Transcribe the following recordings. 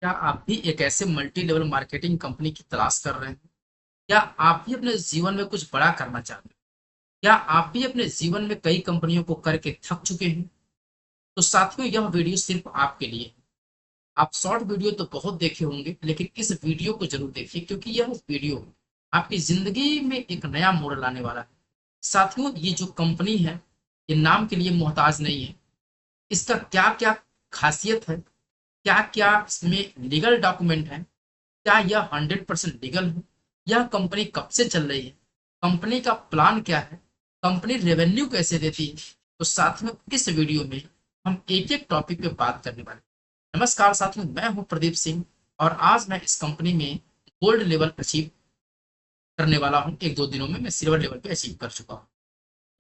क्या आप भी एक ऐसे मल्टी लेवल मार्केटिंग कंपनी की तलाश कर रहे हैं? क्या आप भी अपने जीवन में कुछ बड़ा करना चाहते हैं? क्या आप भी अपने जीवन में कई कंपनियों को करके थक चुके हैं? तो साथियों, यह वीडियो सिर्फ आपके लिए है। आप शॉर्ट वीडियो तो बहुत देखे होंगे, लेकिन इस वीडियो को जरूर देखिए, क्योंकि यह वीडियो आपकी जिंदगी में एक नया मोड़ लाने वाला है। साथियों, ये जो कंपनी है, ये नाम के लिए मोहताज नहीं है। इसका क्या क्या खासियत है, क्या क्या इसमें लीगल डॉक्यूमेंट है, क्या यह 100% लीगल है, यह कंपनी कब से चल रही है, कंपनी का प्लान क्या है, कंपनी रेवेन्यू कैसे देती है। तो साथियों, इस वीडियो में हम एक एक टॉपिक पे बात करने वाले हैं। नमस्कार साथियों, मैं हूं प्रदीप सिंह और आज मैं इस कंपनी में गोल्ड लेवल अचीव करने वाला हूं। एक दो दिनों में मैं सिल्वर लेवल पे अचीव कर चुका हूं।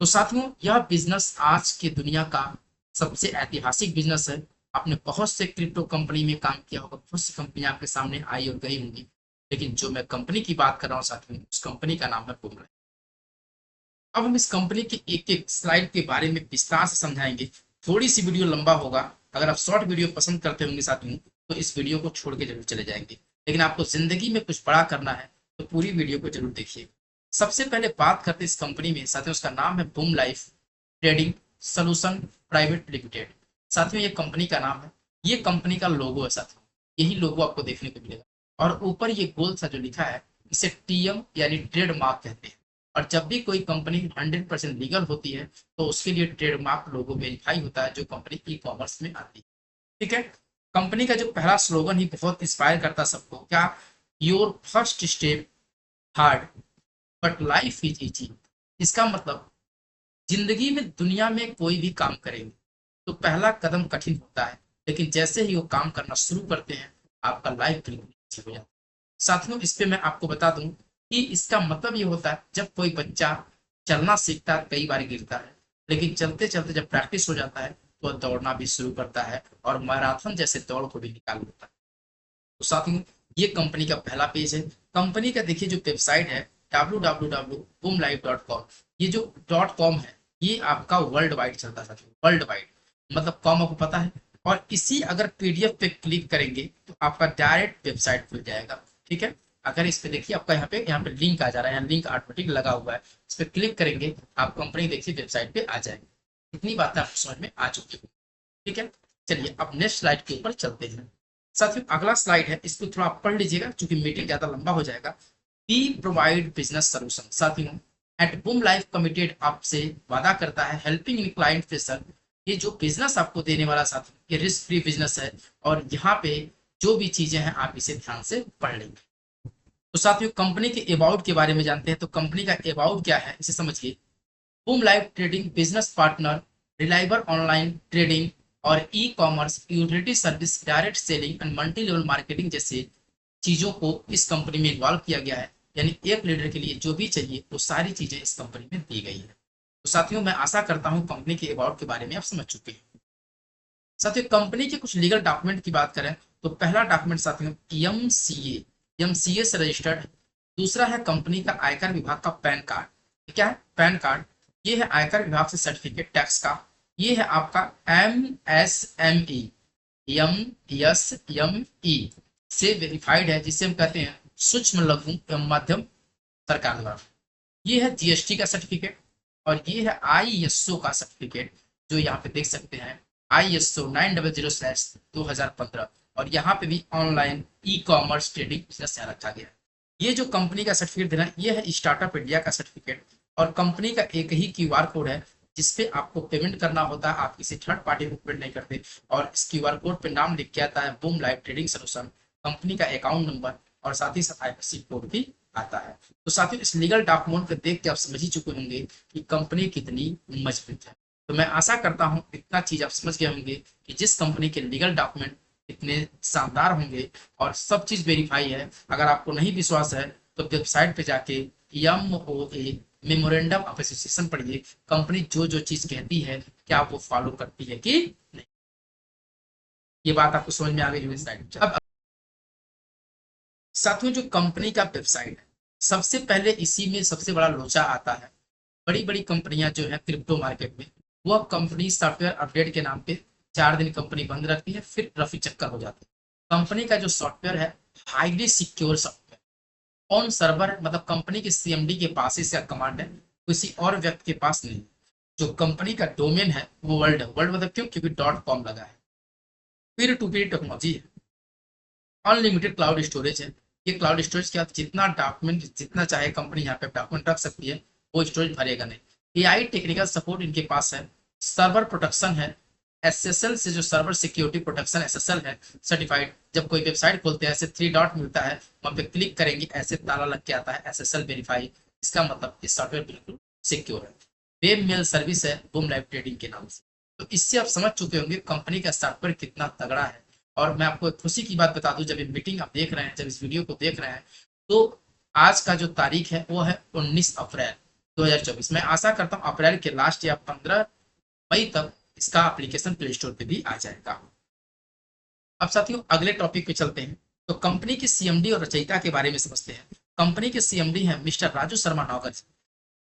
तो साथियों, यह बिजनेस आज की दुनिया का सबसे ऐतिहासिक बिजनेस है। आपने बहुत से क्रिप्टो कंपनी में काम किया होगा, बहुत सी कंपनियां आपके सामने आई और गई होंगी, लेकिन जो मैं कंपनी की बात कर रहा हूँ साथियों, उस कंपनी का नाम है बुमराह। अब हम इस कंपनी के एक एक स्लाइड के बारे में विस्तार से समझाएंगे। थोड़ी सी वीडियो लंबा होगा। अगर आप शॉर्ट वीडियो पसंद करते होंगे साथियों, तो इस वीडियो को छोड़ के जरूर चले जाएंगे। लेकिन आपको जिंदगी में कुछ बड़ा करना है, तो पूरी वीडियो को जरूर देखिए। सबसे पहले बात करते हैं इस कंपनी में साथियों, उसका नाम है boom life trading solution private limited. साथियों, ये कंपनी का नाम है, ये कंपनी का लोगो है साथियों। यही लोगो आपको देखने को मिलेगा। और ऊपर ये गोल सा जो लिखा है, इसे टीएम यानी ट्रेडमार्क कहते हैं। और जब भी कोई कंपनी 100% लीगल होती है, तो उसके लिए ट्रेडमार्क लोगो वेरीफाई होता है, जो कंपनी ई कॉमर्स में आती है। ठीक है। कंपनी का जो पहला स्लोगन ही बहुत इंस्पायर करता सबको, क्या? Your first step hard but life is easy. इसका मतलब, जिंदगी में दुनिया में कोई भी काम करेंगे तो पहला कदम कठिन होता है, लेकिन जैसे ही वो काम करना शुरू करते हैं, आपका लाइफ बिल्कुल अच्छी हो जाता है। साथियों, इस पे मैं आपको बता दूं कि इसका मतलब ये होता है, जब कोई बच्चा चलना सीखता है, कई बार गिरता है, लेकिन चलते चलते जब प्रैक्टिस हो जाता है, तो वह दौड़ना भी शुरू करता है और मैराथन जैसे दौड़ को भी निकाल लेता है। तो साथियों, ये कंपनी का पहला पेज है। कंपनी का देखिए जो वेबसाइट है, www.boomlife.com। ये जो .com है, ये आपका वर्ल्ड वाइड चलता है साथियों, वर्ल्ड वाइड। मतलब कॉम आपको पता है। और इसी अगर पीडीएफ पे क्लिक करेंगे, तो आपका डायरेक्ट वेबसाइट खुल जाएगा। ठीक है। अगर इस पे देखिए, आपका यहाँ पे लिंक आ जा रहा है, यहाँ लिंक ऑटोमेटिक लगा हुआ है। इस पे क्लिक करेंगे, आप कंपनी देखिए वेबसाइट पे आ जाएंगे। इतनी बातें आपको समझ में आ चुकी है। ठीक है। चलिए अब नेक्स्ट स्लाइड के ऊपर चलते हैं। साथियों, अगला स्लाइड है, इसको थोड़ा आप पढ़ लीजिएगा, क्योंकि मीटिंग ज्यादा लंबा हो जाएगा। We provide business solution. साथियों, एट बूम लाइफ कमिटेड आपसे वादा करता है हेल्पिंग इन क्लाइंट प्रेशर। ये जो बिजनेस आपको देने वाला साथियों, ये रिस्क फ्री बिजनेस है। और यहाँ पे जो भी चीजें हैं, आप इसे ध्यान से पढ़ लेंगे। तो साथियों, कंपनी के अबाउट के बारे में जानते हैं। तो कंपनी का अबाउट क्या है, इसे समझिए। Boom life trading business partner, reliable online trading और e commerce utility service, direct selling and multi level marketing जैसे चीजों को इस कंपनी में इन्वॉल्व किया गया है। यानी एक लीडर के लिए जो भी चाहिए, वो सारी चीजें इस कंपनी में दी गई है। तो साथियों, मैं आशा करता हूँ कंपनी के अबाउट के बारे में आप समझ चुके हैं। साथियों, कंपनी के कुछ लीगल डॉक्यूमेंट की बात करें, तो पहला डॉक्यूमेंट साथियों एमसीए, एमसीए से रजिस्टर्ड है। दूसरा है कंपनी का आयकर विभाग का पैन कार्ड। क्या है? Pan card. ये है आयकर विभाग से सर्टिफिकेट टैक्स का। ये है आपका एम एस एम ई से वेरीफाइड है, जिसे हम कहते हैं सूक्ष्म लघु एवं मध्यम सरकार द्वारा। ये है जीएसटी का सर्टिफिकेट। और ये है आईएसओ का सर्टिफिकेट, जो यहाँ पे देख सकते हैं, आईएसओ 900/2015। और यहाँ पे भी online e commerce trading business यहाँ रखा गया है। ये जो कंपनी का सर्टिफिकेट देना, ये है स्टार्टअप इंडिया का सर्टिफिकेट। और कंपनी का एक ही क्यूआर कोड है, जिसपे आपको पेमेंट करना होता है, आप किसी थर्ड पार्टी को पेमेंट नहीं करते। और इस क्यूआर कोड पे नाम लिख के आता है boom life trading solution, company का अकाउंट नंबर और साथ ही साथ आईएफएससी कोड भी आता है। तो साथियों, इस लीगल डॉक्यूमेंट को देख के आप समझ ही चुके होंगे कि कंपनी कितनी मजबूत है। तो मैं आशा करता हूं इतना चीज आप समझ गए होंगे कि जिस कंपनी के लीगल डॉक्यूमेंट इतने शानदार होंगे और सब चीज वेरीफाई है। अगर आपको नहीं विश्वास है, तो वेबसाइट पे जाके एमओए मेमोरेंडम ऑफ एसोसिएशन पढ़िए। कंपनी जो जो चीज कहती है, क्या वो फॉलो करती है कि नहीं। ये बात आपको समझ में आ गई वेबसाइट। अब साथियों, जो कंपनी का वेबसाइट है, सबसे पहले इसी में सबसे बड़ा लोचा आता है। बड़ी बड़ी कंपनियां जो है क्रिप्टो मार्केट में, वह कंपनी सॉफ्टवेयर अपडेट के नाम पे 4 दिन कंपनी बंद रखती है, फिर रफी चक्कर हो जाती है। कंपनी का जो सॉफ्टवेयर है highly secure software on server, मतलब कंपनी के सीएमडी के पास ही इसका कमांड है, किसी और व्यक्ति के पास नहीं। जो कंपनी का डोमेन है वो वर्ल्ड है। वर्ल्ड मतलब क्यों? क्योंकि डॉट कॉम लगा है। पीयर टू पीयर टेक्नोलॉजी है। अनलिमिटेड क्लाउड स्टोरेज है। ये क्लाउड स्टोरेज के आप जितना डॉक्यूमेंट जितना चाहे कंपनी यहाँ पे डॉक्यूमेंट रख सकती है, वो स्टोरेज भरेगा नहीं। एआई टेक्निकल सपोर्ट इनके पास है। सर्वर प्रोटेक्शन है। एसएसएल से जो सर्वर सिक्योरिटी प्रोटेक्शन एसएसएल है सर्टिफाइड। जब कोई वेबसाइट खोलते हैं ऐसे 3 डॉट मिलता है, वहां पे क्लिक करेंगे ऐसे ताला लग के आता है एसएसएल वेरीफाई। इसका मतलब इस सॉफ्टवेयर बिल्कुल सिक्योर है। वेब मेल सर्विस है बूम लाइव ट्रेडिंग के नाम से। तो इससे आप समझ चुके होंगे कंपनी का सॉफ्टवेयर कितना तगड़ा है। और मैं आपको एक खुशी की बात बता दूं, जब ये मीटिंग आप देख रहे हैं, जब इस वीडियो को देख रहे हैं, तो आज का जो तारीख है वो है 19 अप्रैल 2024। मैं आशा करता हूँ अप्रैल के लास्ट या 15 मई तक इसका एप्लीकेशन प्ले स्टोर पे भी आ जाएगा। अब साथियों अगले टॉपिक पे चलते हैं। तो कंपनी की सीएमडी और रचयिता के बारे में समझते हैं। कंपनी के सीएमडी हैं मिस्टर राजू शर्मा नौगर,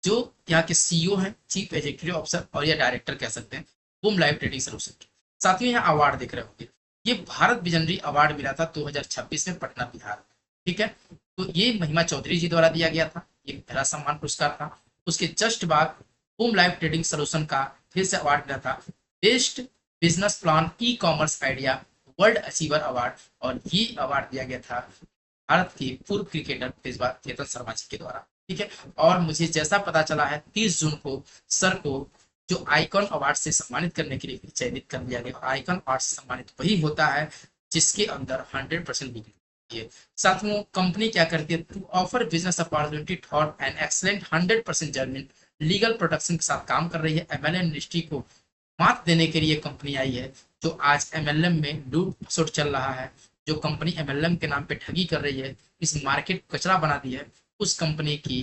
जो यहाँ के सीईओ हैं, चीफ एग्जीक्यूटिव ऑफिसर और या डायरेक्टर कह सकते हैं बूम लाइव ट्रेडिंग सोल्यूशन के। साथियों यहाँ अवार्ड देख रहे होंगे, ये भारत विजनरी अवार्ड मिला था 2026 में पटना बिहार। ठीक है, तो ये महिमा चौधरी जी द्वारा दिया गया था, ये पहला सम्मान पुरस्कार था। उसके जस्ट बाद बूम लाइव ट्रेडिंग सोल्यूशन का फिर से अवार्ड मिला था, best business plan e commerce idea world achiever award. और ये अवार्ड दिया गया था भारत के पूर्व क्रिकेटर तेजबाज चेतन शर्मा जी के द्वारा। ठीक है, और मुझे जैसा पता चला है 30 जून को सर को जो आइकॉन अवार्ड से सम्मानित करने के लिए भी चयनित कर लिया गया। आइकॉन अवार्ड से सम्मानित वही होता है जिसके अंदर 100% बिक्री है। साथ में कंपनी क्या करती है, to offer business opportunity for an excellent 100% German legal protection के साथ काम कर रही है। एमएलएम इंडस्ट्री को मात देने के लिए कंपनी आई है, जो आज एमएलएम में लूट खसोट चल रहा है। जो कंपनी एमएलएम के नाम पे ठगी कर रही है, इस मार्केट को कचरा बना दी है, उस कंपनी की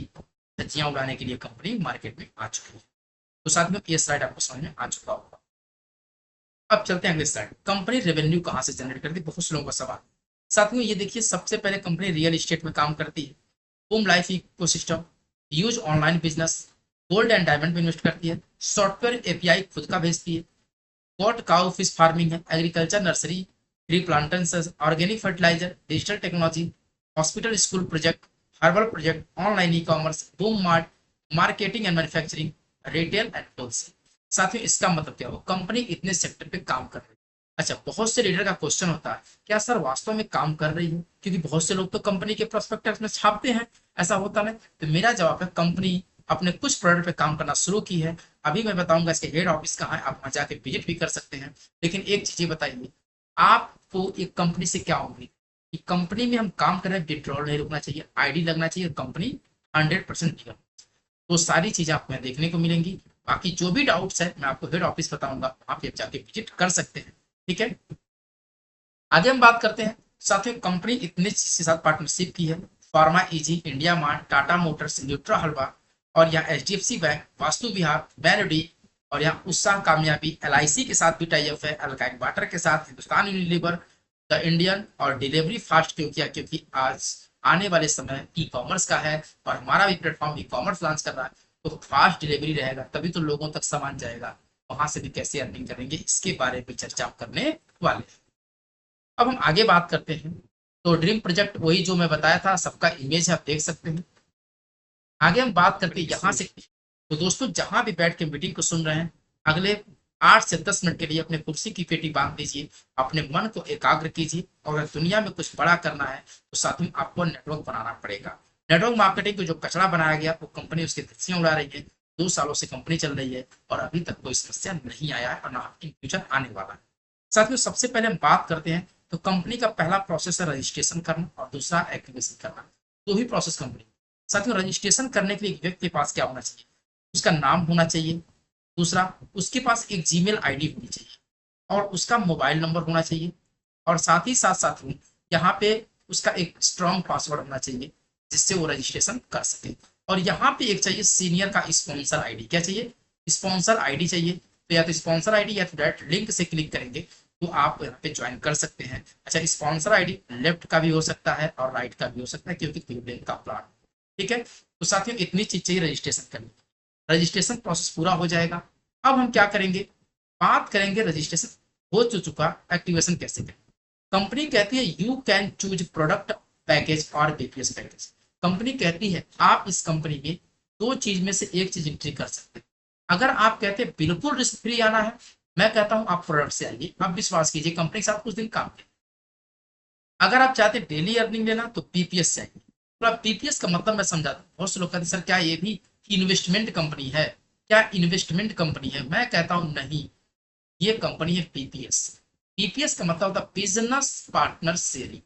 धज्जियां उड़ाने के लिए कंपनी मार्केट में आ चुकी है। तो साथ में ये स्लाइड आपको समझ में आ चुका होगा। अब चलते हैं अगले स्लाइड। कंपनी रेवेन्यू कहाँ से जनरेट करती है, बहुत से लोगों का सवाल। साथ में ये देखिए, सबसे पहले कंपनी रियल एस्टेट में काम करती है। Home life ecosystem, use online business, gold and diamond में इन्वेस्ट करती है। सॉफ्टवेयर एपीआई खुद का भेजती है। गॉट काउ फिश फार्मिंग है, agriculture nursery, tree plantation, organic fertiliser, digital technology, hospital school project, herbal project, online e commerce, Boom Mart, marketing and manufacturing, retail and wholesale. साथियों इसका मतलब क्या हो, कंपनी इतने सेक्टर पे काम कर रही है। अच्छा, बहुत से लीडर का क्वेश्चन होता है क्या सर वास्तव में काम कर रही है, क्योंकि बहुत से लोग तो कंपनी के प्रोस्पेक्टस में छापते हैं, ऐसा होता नहीं। तो मेरा जवाब है कंपनी अपने कुछ प्रोडक्ट पे काम करना शुरू की है। अभी मैं बताऊंगा इसके हेड ऑफिस कहाँ है, आप वहां जाके विजिट भी कर सकते हैं। लेकिन एक चीज ये बताइए, आपको एक कंपनी से क्या उम्मीद कि कंपनी में हम काम कर रहे हैं, विड्रॉल नहीं रुकना चाहिए, आईडी लगना चाहिए, कंपनी 100% निकल। तो सारी चीजें आपको यहाँ देखने को मिलेंगी। बाकी जो भी डाउट्स है मैं आपको हेड ऑफिस बताऊंगा, आप ये जाके विजिट कर सकते हैं। ठीक है, आगे हम बात करते हैं। साथियों कंपनी इतने चीज के साथ पार्टनरशिप की है, pharma easy, India mart, Tata motors, nutra halwa, और यहाँ एचडीएफसी बैंक, वास्तु विहार, बैनडी, और यहाँ उत्साह कामयाबी, एलआईसी के साथ भी टाइप है, अल्काइड वाटर के साथ, हिंदुस्तान यूनिलीवर, द इंडियन, और डिलीवरी फास्ट क्यों किया, क्योंकि आज आने वाले समय ई कॉमर्स का है और हमारा भी प्लेटफॉर्म ई कॉमर्स लॉन्च कर रहा है। तो फास्ट डिलीवरी रहेगा तभी तो लोगों तक सामान जाएगा, वहां से भी कैसे अर्निंग करेंगे इसके बारे में चर्चा करने वाले। अब हम आगे बात करते हैं। तो ड्रीम प्रोजेक्ट वही जो मैं बताया था, सबका इमेज आप देख सकते हैं। आगे हम बात करते हैं यहाँ से। तो दोस्तों जहां भी बैठ के मीटिंग को सुन रहे हैं, अगले 8 से 10 मिनट के लिए अपने कुर्सी की पेटी बांध दीजिए, अपने मन को एकाग्र कीजिए। और अगर दुनिया में कुछ बड़ा करना है तो साथ में आपको नेटवर्क बनाना पड़ेगा। नेटवर्क मार्केटिंग को जो कचरा बनाया गया वो कंपनी उसकी धज्जियां उड़ा रही है। 2 सालों से कंपनी चल रही है और अभी तक कोई समस्या नहीं आया है और ना इन फ्यूचर आने वाला है। साथ में सबसे पहले हम बात करते हैं, तो कंपनी का पहला प्रोसेस है रजिस्ट्रेशन करना और दूसरा एक्टिवेशन करना। दो ही प्रोसेस कंपनी। साथियों रजिस्ट्रेशन करने के लिए एक व्यक्ति के पास क्या होना चाहिए, उसका नाम होना चाहिए। दूसरा, उसके पास एक जीमेल आईडी होनी चाहिए और उसका मोबाइल नंबर होना चाहिए। और साथ ही साथ में यहाँ पे उसका एक स्ट्रॉन्ग पासवर्ड होना चाहिए जिससे वो रजिस्ट्रेशन कर सके। और यहाँ पे एक चाहिए सीनियर का स्पॉन्सर आईडी। क्या चाहिए, स्पॉन्सर आईडी चाहिए। तो या तो स्पॉन्सर आईडी या तो डायरेक्ट लिंक से क्लिक करेंगे तो आप यहाँ पे ज्वाइन कर सकते हैं। अच्छा, स्पॉन्सर आईडी लेफ्ट का भी हो सकता है और राइट का भी हो सकता है क्योंकि क्यूबेक का प्लान। ठीक है, तो साथियों इतनी चीज चाहिए रजिस्ट्रेशन करने। रजिस्ट्रेशन प्रोसेस पूरा हो जाएगा। अब हम क्या करेंगे, बात करेंगे रजिस्ट्रेशन हो चुका एक्टिवेशन कैसे करें। कंपनी कहती है you can choose product package और बीपीएस पैकेज। कंपनी कहती है आप इस कंपनी में दो चीज में से एक चीज एंट्री कर सकते हैं। अगर आप कहते हैं बिल्कुल रिस्क फ्री आना है, मैं कहता हूं आप प्रोडक्ट से आइए, आप विश्वास कीजिए कंपनी के साथ कुछ दिन काम करें। अगर आप चाहते हैं डेली अर्निंग लेना तो बीपीएस से आइए। तो आप बीपीएस का मतलब मैं समझाता हूँ। बहुत से लोग कहते हैं सर क्या ये भी इन्वेस्टमेंट कंपनी है, क्या इन्वेस्टमेंट कंपनी है? मैं कहता हूं नहीं, ये कंपनी है पीपीएस। पीपीएस का मतलब होता है बिजनेस पार्टनर शेयरिंग,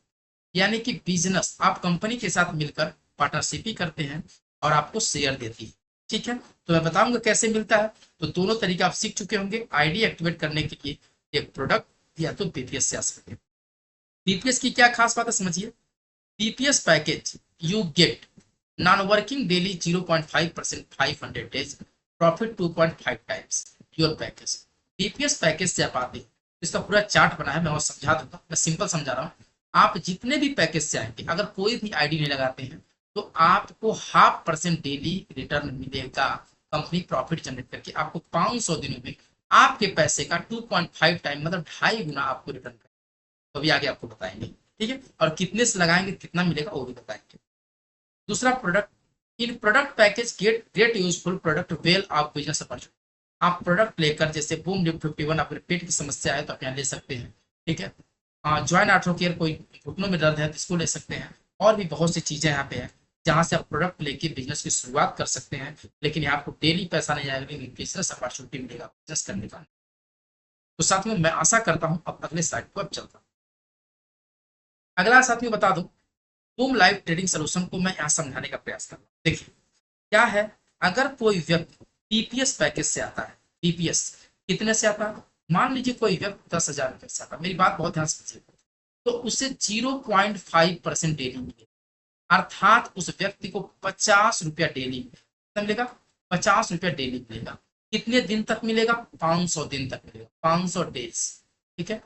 यानी कि बिजनेस आप कंपनी के साथ मिलकर पार्टनरशिप ही करते हैं और आपको शेयर देती है। ठीक है, तो मैं बताऊंगा कैसे मिलता है। तो दोनों तरीके आप सीख चुके होंगे। आईडी एक्टिवेट करने के लिए एक प्रोडक्ट या तो पीपीएस से आ सकते हैं। पीपीएस की क्या खास बात है समझिए। PPS package you get non working daily 0.5% 500 days profit 2.5 times your package. PPS package से आप आते हैं, इसका पूरा चार्ट बना है, मैं और समझा दूंगा, मैं सिंपल समझा रहा हूँ। आप जितने भी पैकेज से आएंगे अगर कोई भी आईडी नहीं लगाते हैं तो आपको 0.5% डेली रिटर्न मिलेगा। कंपनी प्रॉफिट जनरेट करके आपको 500 दिनों में आपके पैसे का 2.5 टाइम मतलब 2.5 गुना आपको रिटर्न करेगा। तो अभी आगे आपको बताएंगे। ठीक है, और कितने से लगाएंगे कितना मिलेगा वो भी बताएंगे। दूसरा product in product package get great useful product well of business opportunity. आप प्रोडक्ट लेकर जैसे बूम लिफ्ट 51 आपके पेट की समस्या है तो आप यहाँ ले सकते हैं। ठीक है, ज्वाइन आर्थो केयर कोई घुटनों में दर्द है तो इसको ले सकते हैं। और भी बहुत सी चीजें यहाँ पे हैं जहां से आप प्रोडक्ट लेके बिजनेस की शुरुआत कर सकते हैं। लेकिन यहाँ आपको डेली पैसा नहीं आएगा, लेकिन बिजनेस अपॉर्चुनिटी मिलेगा बिजनेस करने का। तो साथ में मैं आशा करता हूँ अब अगले स्लाइड को अब चलता हूँ। अगला साथ में बता दूं, बूम लाइव ट्रेडिंग सोल्यूशन को मैं यहाँ समझाने का प्रयास कर रहा हूँ। देखिए क्या है, अगर कोई व्यक्ति पीपीएस पैकेज से आता है, पीपीएस कितने से आता है, मान लीजिए कोई व्यक्ति 10,000 रुपये से आता है, मेरी बात बहुत ध्यान से समझिए, तो उसे 0.5% डेली मिलेगा। अर्थात उस व्यक्ति को 50 रुपया डेली कितना मिलेगा, 50 रुपया डेली मिलेगा। कितने दिन तक मिलेगा, 500 दिन तक मिलेगा, 500 डेज। ठीक है,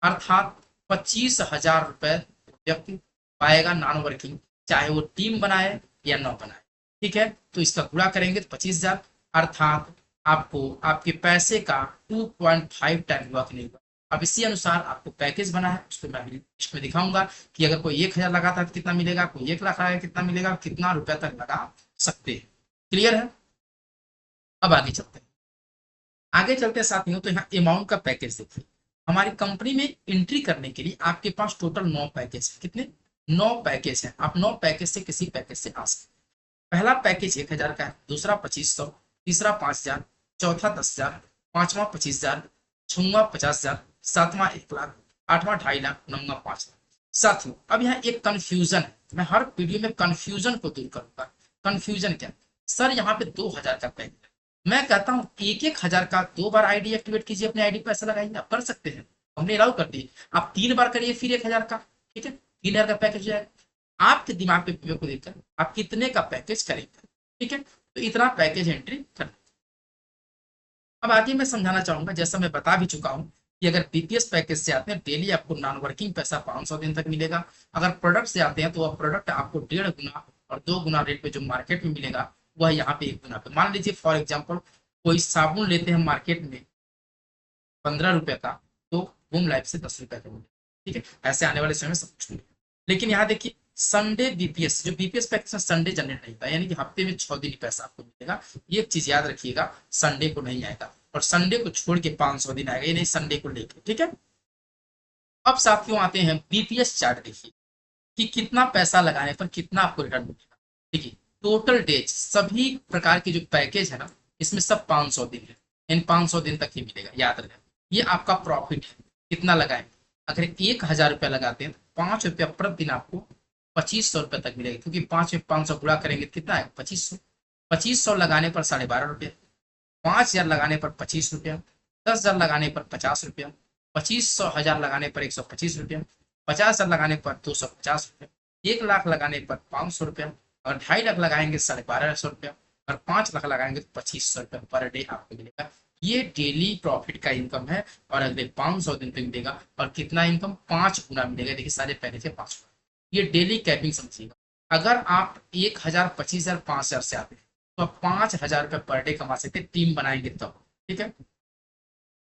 अर्थात 25,000 रुपए व्यक्ति पाएगा नॉन वर्किंग, चाहे वो टीम बनाए या न बनाए। ठीक है, तो इसका गुणा करेंगे तो 25,000, अर्थात आपको आपके पैसे का 2.5 टाइम वर्क मिलेगा। अब इसी अनुसार आपको पैकेज बना है, उसको मैं इसमें दिखाऊंगा कि अगर कोई 1,000 लगाता है तो कितना मिलेगा, कोई 1 लाख लगाए कितना मिलेगा, कितना रुपया तक लगा सकते हैं। क्लियर है, अब आगे चलते हैं। आगे चलते साथियों तो यहाँ अमाउंट का पैकेज देखिए। हमारी कंपनी में एंट्री करने के लिए आपके पास टोटल 9 पैकेज है। कितने, 9 पैकेज है। आप 9 पैकेज से किसी पैकेज से आ सकते हैं। पहला पैकेज 1,000 का है, दूसरा 2,500, तीसरा 5,000, चौथा 10,000, पांचवा 25,000, छठवां 50,000, सातवां 1 लाख, आठवां 2.5 लाख, नौवां 5 लाख। साथियों अब यहाँ एक कंफ्यूजन है, मैं हर वीडियो में कंफ्यूजन को दूर करूंगा। कंफ्यूजन क्या, सर यहाँ पे 2,000 का पैकेज, मैं कहता हूँ 1,1,000 का 2 बार आईडी एक्टिवेट कीजिए, अपने आईडी पैसा लगाइए, आप कर सकते हैं, हमने अलाउ कर दी। आप 3 बार करिए फिर 1,000 का। ठीक है, 3,000 का पैकेज है। आपके दिमाग पे को देखकर आप कितने का पैकेज करेंगे। ठीक है, तो इतना पैकेज एंट्री कर। अब आगे मैं समझाना चाहूंगा, जैसा मैं बता भी चुका हूँ कि अगर बीपीएस पैकेज से आते हैं डेली आपको नॉन वर्किंग पैसा 500 दिन तक मिलेगा। अगर प्रोडक्ट से आते हैं तो वह प्रोडक्ट आपको 1.5 गुना और 2 गुना रेट पे जो मार्केट में मिलेगा वह यहाँ पे 1 गुना पे। मान लीजिए फॉर एग्जाम्पल कोई साबुन लेते हैं मार्केट में 15 रुपए का, तो बूम लाइफ से 10 रुपए का मिलेगा। ठीक है, ऐसे आने वाले समय में सब कुछ मिलेगा। लेकिन यहाँ देखिए संडे बीपीएस, जो बीपीएस पैकेज में संडे जनरेट नहीं होता, यानी कि हफ्ते में 6 दिन ही पैसा आपको मिलेगा। ये एक चीज याद रखिएगा, संडे को नहीं आएगा और संडे को छोड़ के 500 दिन आएगा, ये नहीं संडे को लेके। ठीक है, अब साथियों आते हैं बीपीएस चार्ट। देखिए कि कितना पैसा लगाने पर कितना आपको रिटर्न मिलेगा। देखिए टोटल डेज सभी प्रकार के जो पैकेज है ना, इसमें सब 500 दिन है, इन 500 दिन तक ही मिलेगा, याद रखें। ये आपका प्रॉफिट है, कितना लगाएं, अगर 1,000 रुपया लगाते हैं तो 5 रुपया प्रति दिन आपको 2,500 रुपये तक मिलेगा, क्योंकि 5 में 500 गुणा करेंगे तो कितना है 2,500। 2,500 लगाने पर 12.5 रुपये, 5,000 लगाने पर 25 रुपया, 10,000 लगाने पर 50 रुपया, 25,000 लगाने पर 125 रुपया, 50,000 लगाने पर 250 रुपया, 1 लाख लगाने पर 500 रुपया, और 2.5 लाख लगाएंगे 12,500 रुपया, और 5 लाख लगाएंगे तो 2,500 रुपया पर डे आपको मिलेगा। ये डेली प्रॉफिट का इनकम है और अगले 500 दिन तक मिलेगा। और कितना इनकम, 5 गुना मिलेगा। देखिए सारे पहले से 5 गुना, ये डेली कैपिंग समझिएगा। अगर आप 1,000, 25,000, 5,000 से आते हैं तो आप 5,000 रुपये पर डे कमा सकते हैं, टीम बनाएंगे तब। ठीक है,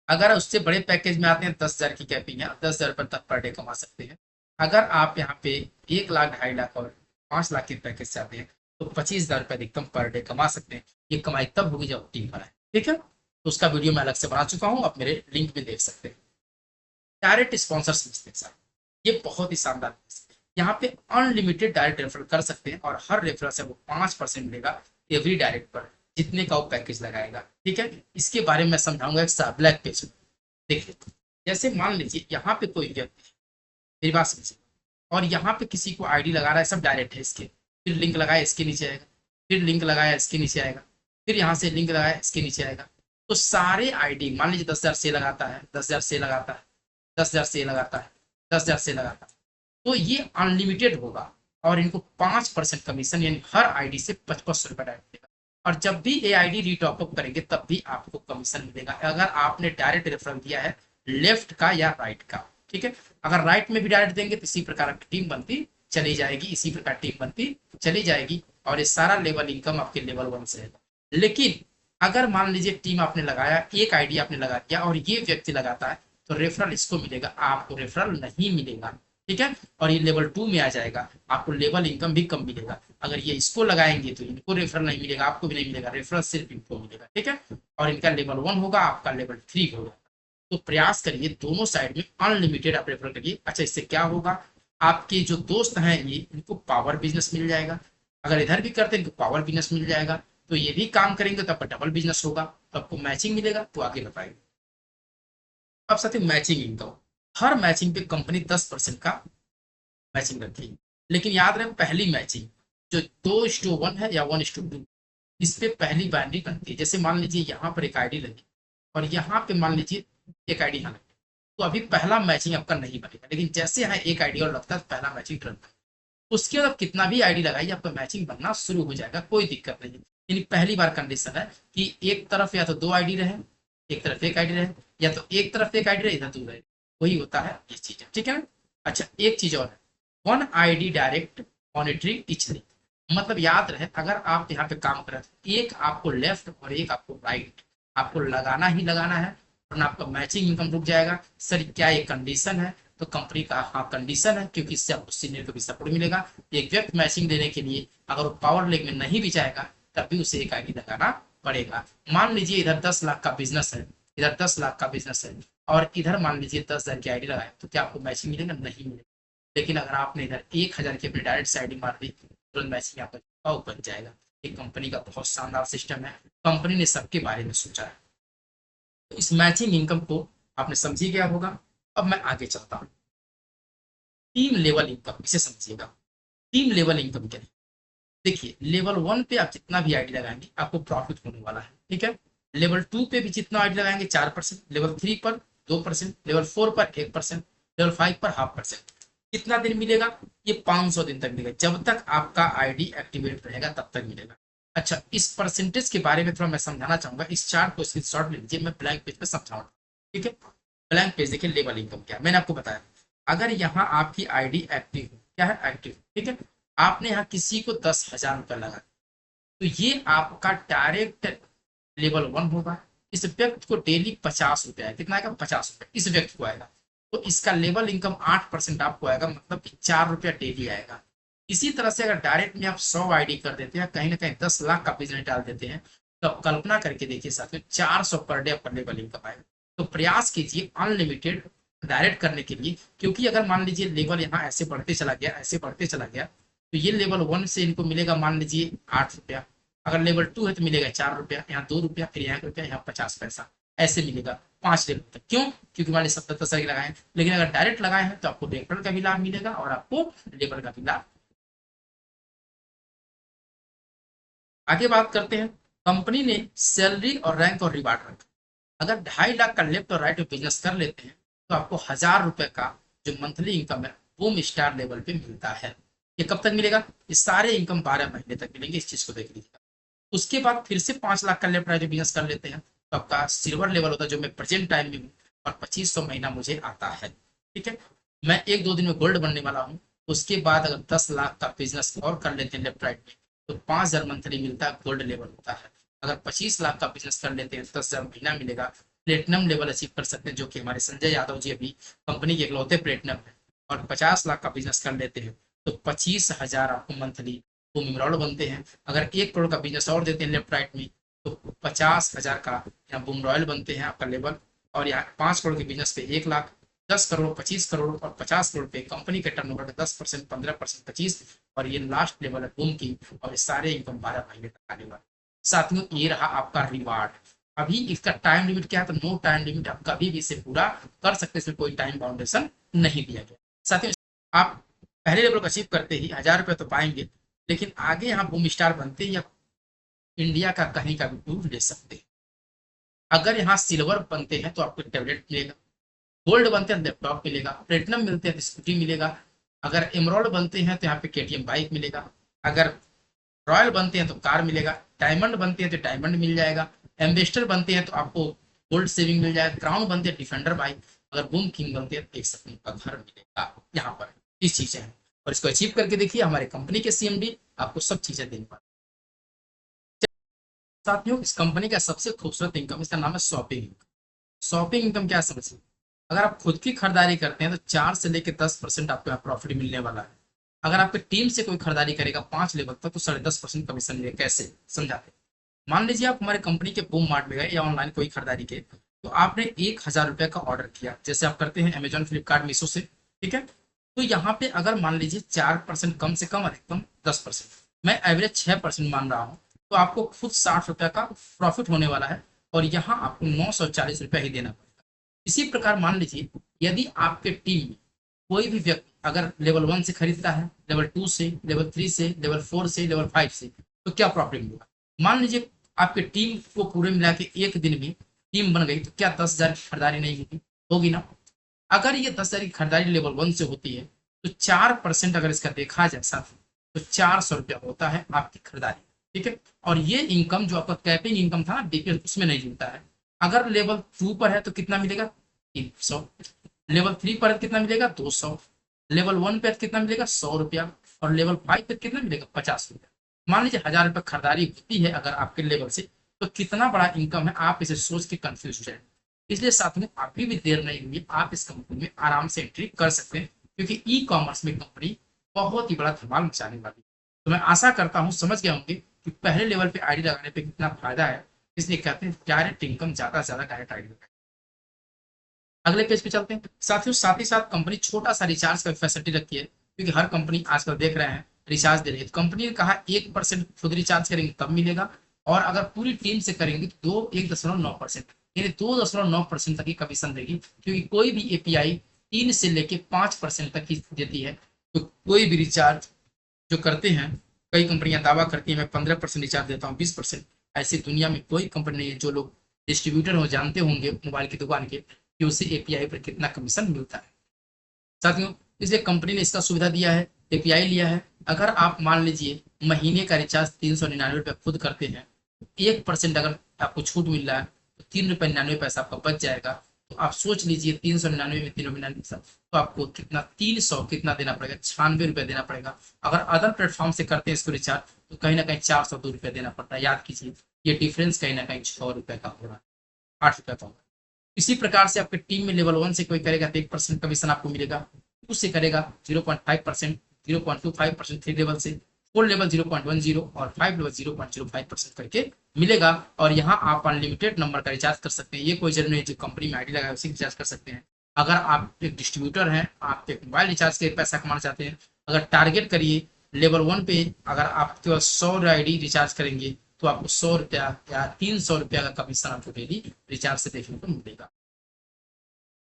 अगर उससे बड़े पैकेज में आते हैं 10,000 की कैपिंग है, 10,000 रुपये तक पर डे कमा सकते हैं। अगर आप यहाँ पे 1 लाख 2.5 लाख और 5 लाख के पैकेज से आते हैं तो 25,000 रुपये अधिकतम पर डे कमा सकते हैं। ये कमाई तब होगी जब टीम बनाए, ठीक है। तो उसका वीडियो मैं अलग से बना चुका हूँ, आप मेरे लिंक में देख सकते हैं। डायरेक्ट स्पॉन्सरशिप के साथ ये बहुत ही शानदार है। यहाँ पे अनलिमिटेड डायरेक्ट रेफरल कर सकते हैं और हर रेफरल से वो 5% मिलेगा एवरी डायरेक्ट पर, जितने का वो पैकेज लगाएगा, ठीक है। इसके बारे में मैं समझाऊंगा एक ब्लैक पेज में। देखिए, जैसे मान लीजिए यहाँ पे कोई व्यक्ति, मेरी बात समझिए, और यहाँ पे किसी को आईडी लगा रहा है, सब डायरेक्ट है इसके, फिर लिंक लगाया इसके नीचे आएगा, फिर लिंक लगाया इसके नीचे आएगा, फिर यहाँ से लिंक लगाया इसके नीचे आएगा। तो सारे आईडी, मान लीजिए 10,000 से लगाता है, 10,000 से लगाता है, 10,000 से लगाता है, 10,000 से लगाता है, तो ये अनलिमिटेड होगा। और इनको 5% कमीशन, यानी हर आईडी से 55 रुपए डायरेक्ट देगा। और जब भी ये आईडी रीटॉपअप करेंगे तब भी आपको कमीशन मिलेगा, अगर आपने डायरेक्ट रेफरल दिया है लेफ्ट का या राइट का, ठीक है। अगर राइट में भी डायरेक्ट देंगे तो इसी प्रकार की टीम बनती चली जाएगी, इसी प्रकार टीम बनती चली जाएगी, और ये सारा लेवल इनकम आपके लेवल 1 से है। लेकिन अगर मान लीजिए टीम आपने लगाया, एक आईडी आपने लगा दिया और ये व्यक्ति लगाता है, तो रेफरल इसको मिलेगा, आपको रेफरल नहीं मिलेगा, ठीक है। और ये लेवल 2 में आ जाएगा, आपको लेवल इनकम भी कम मिलेगा। अगर ये इसको लगाएंगे तो इनको रेफरल नहीं मिलेगा, आपको भी नहीं मिलेगा, रेफरल सिर्फ इनको मिलेगा, ठीक है। और इनका लेवल 1 होगा, आपका लेवल 3 होगा। तो प्रयास करिए दोनों साइड में अनलिमिटेड आप रेफरल करिए। अच्छा, इससे क्या होगा, आपके जो दोस्त हैं ये, इनको पावर बिजनेस मिल जाएगा। अगर इधर भी करते हैं इनको पावर बिजनेस मिल जाएगा, तो ये भी काम करेंगे तो आपका डबल बिजनेस होगा, तो आपको मैचिंग मिलेगा। तो आगे बताएंगे। अब साथ ही मैचिंग इनकम, हर मैचिंग पे कंपनी 10% का मैचिंग रखी है। लेकिन याद रहे, पहली मैचिंग जो 2:1 है या 1:2, इस पे पहली बाइनरी बनती है। जैसे मान लीजिए यहाँ पर एक आईडी लगी और यहाँ पे मान लीजिए एक आईडी यहाँ लगी, तो अभी पहला मैचिंग आपका नहीं बनेगा। लेकिन जैसे यहाँ एक आईडी और लगता है तो पहला मैचिंग तुरंत, उसके बाद कितना भी आईडी लगाइए आपका मैचिंग बनना शुरू हो जाएगा, कोई दिक्कत नहीं। यानी पहली बार कंडीशन है कि एक तरफ या तो 2 आईडी रहे, एक तरफ एक आईडी रहे, या तो एक तरफ एक आईडी रहे, इधर 2 रहे, वही होता है ये चीज, ठीक है ना। अच्छा, एक चीज और है, 1 ID direct monitoring etch link. मतलब याद रहे, अगर आप यहाँ पे काम कर रहे हैं, एक आपको लेफ्ट और एक आपको राइट, आपको लगाना ही लगाना है, वरना आपका मैचिंग इनकम रुक जाएगा। सर क्या ये कंडीशन है, तो कंपनी का हाँ कंडीशन है, क्योंकि इससे आपको सीनियर को भी सपोर्ट मिलेगा। एक व्यक्ति मैचिंग देने के लिए अगर वो पावर लेग में नहीं भी जाएगा तब भी उसे एक आईडी लगाना पड़ेगा। मान लीजिए इधर 10 लाख का बिजनेस है, इधर 10 लाख का बिजनेस है, और इधर मान लीजिए 10,000 की आईडी लगाए, तो क्या आपको मैचिंग मिलेगा? नहीं मिलेगा। लेकिन अगर आपने इधर 1,000 की अपनी डायरेक्ट से आईडी मार दी, तुरंत मैचिंग आपका बन जाएगा। ये कंपनी का बहुत शानदार सिस्टम है, कंपनी ने सबके बारे में सोचा है। तो इस मैचिंग इनकम को आपने समझी गया होगा। अब मैं आगे चलता हूँ। टीम लेवल इनकम, इसे समझिएगा। टीम लेवल इनकम क्या है? देखिए, लेवल 1 पे आप जितना भी आईडी लगाएंगे आपको प्रॉफिट होने वाला है, ठीक है। लेवल 2 पे भी जितना आईडी लगाएंगे 4%, लेवल 3 पर 2%, लेवल 4 पर 1%, लेवल 5 पर 0.5%। कितना दिन मिलेगा? ये 500 दिन तक मिलेगा, जब तक आपका आईडी एक्टिवेट रहेगा तब तक मिलेगा। अच्छा, इस परसेंटेज के बारे में थोड़ा मैं समझाना चाहूंगा। इस चार्ट को स्क्रीनशॉट ले लीजिए, मैं ब्लैंक पेज पे समझाऊंगा, ठीक है। ब्लैंक पेज देखिए, लेवल इनकम क्या है मैंने आपको बताया। अगर यहाँ आपकी आईडी एक्टिव है, क्या है? एक्टिव, ठीक है। आपने यहाँ किसी को 10,000 रुपया लगा, तो ये आपका डायरेक्ट लेवल 1 होगा। इस व्यक्ति को डेली 50 रुपया है, कितना आएगा? 50 रुपया इस व्यक्ति को आएगा। तो इसका लेवल इनकम 8% आपको आएगा, मतलब कि 4 रुपया डेली आएगा। इसी तरह से अगर डायरेक्ट में आप 100 आईडी कर देते हैं, कहीं ना कहीं 10 लाख का बिजनेस डाल देते हैं, तो आप कल्पना करके देखिए साथियों, 400 पर डे आपका लेवल इनकम आएगा। तो प्रयास कीजिए अनलिमिटेड डायरेक्ट करने के लिए, क्योंकि अगर मान लीजिए लेवल यहाँ ऐसे बढ़ते चला गया, ऐसे बढ़ते चला गया, तो ये लेवल 1 से इनको मिलेगा मान लीजिए 8 रुपया। अगर लेवल 2 है तो मिलेगा 4 रुपया, यहाँ 2 रुपया, फिर यहाँ रुपया, यहाँ 50 पैसा, ऐसे मिलेगा 5 लेवल तक। क्यों? क्योंकि मान लीजिए 70 लगाए हैं। लेकिन अगर डायरेक्ट लगाए हैं तो आपको रेफरल का भी लाभ मिलेगा और आपको लेबर का भी लाभ। आगे बात करते हैं। कंपनी ने सैलरी और रैंक और रिवार्ड रखा। अगर 2.5 लाख का लेफ्ट और राइट में बिजनेस कर लेते हैं तो आपको 1,000 रुपए का जो मंथली इनकम है वो स्टार लेवल पे मिलता है। ये कब तक मिलेगा? ये सारे इनकम 12 महीने तक मिलेंगे, इस चीज को देख लीजिएगा। उसके बाद फिर से 5 लाख का लेफ्ट राइट बिजनेस कर लेते हैं तो आपका सिल्वर लेवल होता है, जो मैं प्रेजेंट टाइम में हूँ, और 2500 महीना मुझे आता है, ठीक है। मैं 1-2 दिन में गोल्ड बनने वाला हूँ। उसके बाद अगर 10 लाख का बिजनेस और कर लेते हैं लेफ्ट राइट में, तो 5,000 मंथली मिलता है, गोल्ड लेवल होता है। अगर 25 लाख का बिजनेस कर लेते हैं, 10,000 महीना मिलेगा, प्लेटिनम लेवल अचीव कर सकते हैं, जो कि हमारे संजय यादव जी अभी कंपनी के इकलौते प्लेटिनम है, और 50 लाख का बिजनेस कर लेते हैं तो 25,000 आपको मंथली वो मिमरौल बनते हैं। अगर 1 करोड़ का बिजनेस और देते हैं लेफ्ट राइट में तो 50,000 का यहाँ बूम रॉयल बनते हैं आपका लेवल। और यहाँ 5 करोड़ के बिजनेस पे 1 लाख, 10 करोड़, 25 करोड़ और 50 करोड़ पे कंपनी के टर्नओवर का 10%, 15%, 25, और ये लास्ट लेवल है बूम की, और ये सारे इनकम 12 महीने तक आने वाले। साथियों ये रहा आपका रिवार्ड। अभी इसका टाइम लिमिट क्या है, तो नो टाइम लिमिट, आप कभी भी इसे पूरा कर सकते हैं, इसमें कोई टाइम बाउंडेशन नहीं दिया गया। साथियों आप पहले लेवल को अचीव करते ही 1,000 रुपये तो पाएंगे, लेकिन आगे यहाँ बूम स्टार बनते हैं या इंडिया का कहीं का भी टूर ले सकते हैं। अगर यहाँ सिल्वर बनते हैं तो आपको टेबलेट मिलेगा, गोल्ड बनते हैं लैपटॉप मिलेगा, प्लेटिनम मिलते हैं तो स्कूटी मिलेगा, अगर एमरॉल्ड बनते हैं तो यहाँ पे केटीएम बाइक मिलेगा, अगर रॉयल बनते हैं तो कार मिलेगा, डायमंड बनते हैं तो डायमंड मिल जाएगा, एम्बेसडर बनते हैं तो आपको गोल्ड सेविंग मिल जाएगा, क्राउन बनते हैं डिफेंडर बाइक, अगर बूम किंग बनते हैं तो एक सपने का घर मिलेगा। यहाँ पर इस चीजें हैं, और इसको अचीव करके देखिए, हमारे कंपनी के सीएमडी आपको सब चीजें देने वाले। साथियों इस कंपनी का सबसे खूबसूरत इनकम, इसका नाम है शॉपिंग इनकम। शॉपिंग इनकम क्या समझिए, अगर आप खुद की खरीदारी करते हैं तो 4 से लेकर 10% आपको यहाँ प्रॉफिट मिलने वाला है। अगर आपकी टीम से कोई खरीदारी करेगा 5 लेवल तक तो 10.5% कमीशन मिलेगा। कैसे समझाते हैं, मान लीजिए आप हमारे कंपनी के बूम मार्ट में गए या ऑनलाइन कोई खरीदारी के, तो आपने 1,000 रुपये का ऑर्डर किया, जैसे आप करते हैं अमेजोन, फ्लिपकार्ट, मीशो से, ठीक है। तो यहाँ पे अगर मान लीजिए 4% कम से कम, अधिकतम 10%, मैं एवरेज 6% मान रहा हूँ, तो आपको खुद 60 रुपये का प्रॉफिट होने वाला है, और यहाँ आपको 940 रुपया ही देना पड़ेगा। इसी प्रकार मान लीजिए यदि आपके टीम में कोई भी व्यक्ति अगर लेवल 1 से खरीदता है, लेवल 2 से, लेवल 3 से, लेवल 4 से, लेवल 5 से, तो क्या प्रॉफिट मिलेगा। मान लीजिए आपके टीम को पूरे मिला के एक दिन में टीम बन गई, तो क्या 10,000 की खरीदारी नहीं होगी, होगी ना। अगर ये 10,000 की खरीदारी लेवल 1 से होती है तो 4% अगर इसका देखा जाए साथ, तो 400 रुपया होता है आपकी खरीदारी, ठीक है। और ये इनकम जो आपका कैपिंग इनकम था ना बीपीएल, उसमें नहीं जुड़ता है। अगर लेवल 2 पर है तो कितना मिलेगा, 300, लेवल 3 पर कितना मिलेगा, 200, लेवल 1 पे कितना मिलेगा, 100 रुपया, और लेवल 5 पे कितना मिलेगा, 50 रुपया। मान लीजिए 1,000 रुपये खरीदारी होती है अगर आपके लेवल से, तो कितना बड़ा इनकम है, आप इसे सोच के कंफ्यूज हो जाए। इसलिए साथ में अभी भी देर नहीं हुई, आप इस कंपनी में आराम से एंट्री कर सकते हैं, क्योंकि ई कॉमर्स में कंपनी बहुत ही बड़ा धमाल मचाने वाली है। तो मैं आशा करता हूँ समझ गए होंगे कि पहले लेवल पे आईडी लगाने पे कितना फायदा है, इसलिए कहते हैं डायरेक्ट इनकम, ज्यादा से ज्यादा डायरेक्ट आईडी लगाए। अगले पेज पे चलते हैं साथियों। साथ ही साथ कंपनी छोटा सा रिचार्ज का फैसिलिटी रखी है, क्योंकि हर कंपनी आजकल देख रहे हैं रिचार्ज दे रही है, तो कंपनी ने कहा 1% खुद रिचार्ज करेंगे तब मिलेगा, और अगर पूरी टीम से करेंगे तो 1.9%, यानी 2.9% तक की कमीशन देगी, क्योंकि कोई भी एपीआई 3 से लेके 5% तक की देती है। तो कोई भी रिचार्ज जो करते हैं, कई कंपनियां दावा करती है मैं 15% रिचार्ज देता हूँ, 20%, ऐसी दुनिया में कोई कंपनी नहीं है। जो लोग डिस्ट्रीब्यूटर हो जानते होंगे मोबाइल की दुकान के, कि उसे एपीआई पर कितना कमीशन मिलता है साथियों। इसलिए कंपनी ने इसका सुविधा दिया है, एपीआई लिया है। अगर आप मान लीजिए महीने का रिचार्ज 399 रुपये खुद करते हैं, 1% अगर आपको छूट मिल रहा है तो 3 रुपये 99 पैसा आपका बच जाएगा। तो आप सोच लीजिए 399 में 3 रुपये 99 पैसा, तो आपको कितना 300 कितना देना पड़ेगा, 96 रुपये देना पड़ेगा। अगर अदर प्लेटफॉर्म से करते हैं इसको रिचार्ज, तो कहीं ना कहीं 402 रुपये देना पड़ता है। याद कीजिए ये डिफरेंस कहीं ना कहीं 6 रुपये का हो रहा है, 8 रुपये का हो रहा है। इसी प्रकार से आपके टीम में लेवल 1 से कोई करेगा तो 1% कमीशन आपको मिलेगा, 2 से करेगा 0.5%, 0.25% 3 लेवल से, 4 लेवल 0.10 और 5 लेवल 0.05% करके मिलेगा। और यहाँ आप अनलिमिटेड नंबर का रिचार्ज कर सकते हैं, ये कोई जरूरी नहीं जो कंपनी में आईडी लगाए उसी रिचार्ज कर सकते हैं। अगर आप एक डिस्ट्रीब्यूटर हैं, आप एक मोबाइल रिचार्ज के पैसा कमाना चाहते हैं, अगर टारगेट करिए लेवल 1 पे, अगर आप केवल 100 आईडी रिचार्ज करेंगे तो आपको 100 रुपया या 300 रुपया का कमीशन आपको डेली रिचार्ज से देखने को मिलेगा।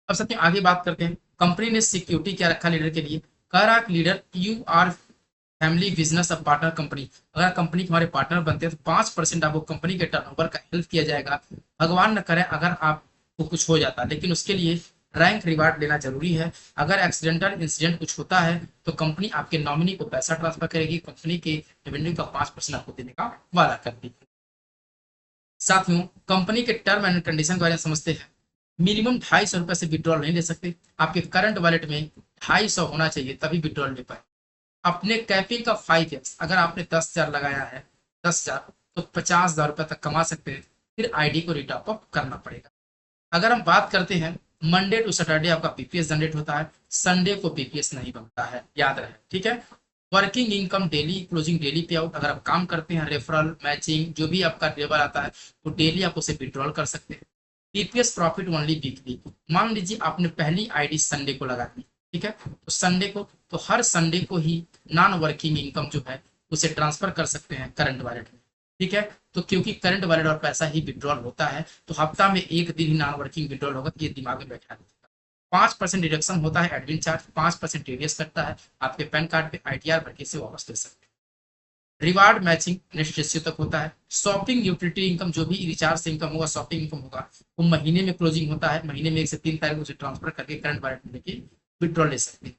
अब सत्य आगे बात करते हैं, कंपनी ने सिक्योरिटी क्या रखा लीडर के लिए, कह रहा है leader you are family business अब पार्टनर कंपनी, अगर कंपनी के हमारे पार्टनर बनते हैं तो 5% आपको कंपनी के टर्नओवर का हेल्प किया जाएगा। भगवान न करे अगर आपको कुछ हो जाता, लेकिन उसके लिए रैंक रिवार्ड लेना जरूरी है। अगर एक्सीडेंटल इंसिडेंट कुछ होता है तो कंपनी आपके नॉमिनी को पैसा ट्रांसफर करेगी, कंपनी के रेवेन्यू का 5% आपको देने का वादा करती है। साथियों कंपनी के टर्म एंड कंडीशन के बारे में समझते हैं। मिनिमम 250 रुपये से विड्रॉल नहीं ले सकते, आपके करंट वॉलेट में 250 होना चाहिए तभी विड्रॉल ले पाए। अपने कैपिंग का 5x, अगर आपने 10,000 लगाया है, 10,000 तो 50,000 रुपये तक कमा सकते हैं, फिर आईडी को रिटॉप अप करना पड़ेगा। अगर हम बात करते हैं मंडे टू सैटरडे आपका पीपीएस जनरेट होता है, संडे को पीपीएस नहीं बनता है, याद रहे, ठीक है। Working income daily closing daily पे आउट, अगर आप काम करते हैं रेफरल मैचिंग जो भी आपका लेवल आता है तो डेली आप उसे विड्रॉल कर सकते हैं। पीपीएस प्रॉफिट ओनली वीकली, मान लीजिए आपने पहली आईडी संडे को लगा दी, ठीक है, तो संडे को तो हर संडे को ही नॉन वर्किंग इनकम जो है उसे ट्रांसफर कर सकते हैं करंट वॉलेट में, ठीक है। तो क्योंकि करंट वॉलेट और पैसा ही विड्रॉल होता है तो हफ्ता में एक दिन ही नॉन वर्किंग विड्रॉल होगा, ये दिमाग में बैठा दीजिएगा। 5% डिडक्शन होता है एडमिन चार्ज, 5% टीडीएस कटता है, आपके पैन कार्ड पे आईटीआर भर के से वापस ले सकते हैं। रिवार्ड मैचिंग नेक्स्ट रेशियो तक होता है। शॉपिंग यूटिलिटी इनकम जो भी रिचार्ज से इनकम होगा, शॉपिंग इनकम होगा, वो महीने में क्लोजिंग होता है, महीने में 1 से 3 तारीख उसे ट्रांसफर करके करंट वॉलेट में लेके विड्रॉल ले सकते हैं।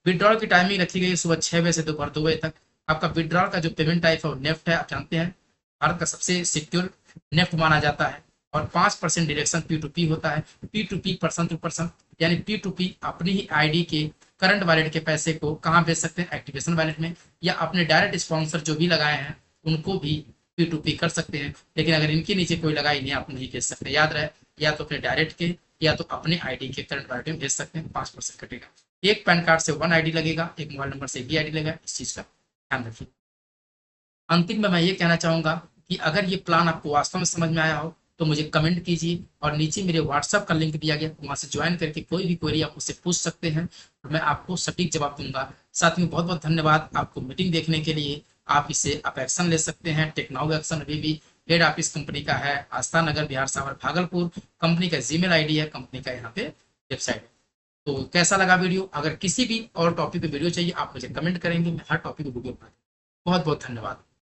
विड्रॉल की टाइमिंग रखी गई है सुबह 6 बजे से दोपहर 2 बजे तक। आपका विड्रॉल का जो पेमेंट टाइप है वो नेफ्ट है, आप जानते हैं भारत का सबसे सिक्योर नेफ्ट माना जाता है। और 5% डिडक्शन पी टू पी होता है, P to P person to person, यानी पी टू पी अपनी ही आईडी के करंट वॉलेट के पैसे को कहाँ भेज सकते हैं, एक्टिवेशन वॉलेट में, या अपने डायरेक्ट स्पॉन्सर जो भी लगाए हैं उनको भी पी टू पी कर सकते हैं। लेकिन अगर इनके नीचे कोई लगा ही नहीं, आप नहीं भेज सकते, याद रहे, या तो अपने डायरेक्ट के या तो अपने आईडी के करंट वॉलेट में भेज सकते हैं, 5% कटेगा। एक पैन कार्ड से 1 आईडी लगेगा, एक मोबाइल नंबर से 1 आईडी लगेगा, इस चीज का ध्यान रखिए। अंतिम में मैं ये कहना चाहूंगा कि अगर ये प्लान आपको वास्तव में समझ में आया हो तो मुझे कमेंट कीजिए, और नीचे मेरे व्हाट्सएप का लिंक दिया गया, वहां से ज्वाइन करके कोई भी क्वेरी आप मुझसे पूछ सकते हैं और मैं आपको सटीक जवाब दूंगा। साथ में बहुत बहुत धन्यवाद आपको मीटिंग देखने के लिए। आप इसे आप एक्शन ले सकते हैं, टेक्नोलॉजी एक्शन अभी भी हेड ऑफिस कंपनी का है आस्था नगर बिहार सावर भागलपुर, कंपनी का जीमेल आईडी है, कंपनी का यहाँ पे वेबसाइट है। तो कैसा लगा वीडियो, अगर किसी भी और टॉपिक पे वीडियो चाहिए आप मुझे कमेंट करेंगे, मैं हर टॉपिक पे वीडियो बना दूंगा। बहुत बहुत धन्यवाद।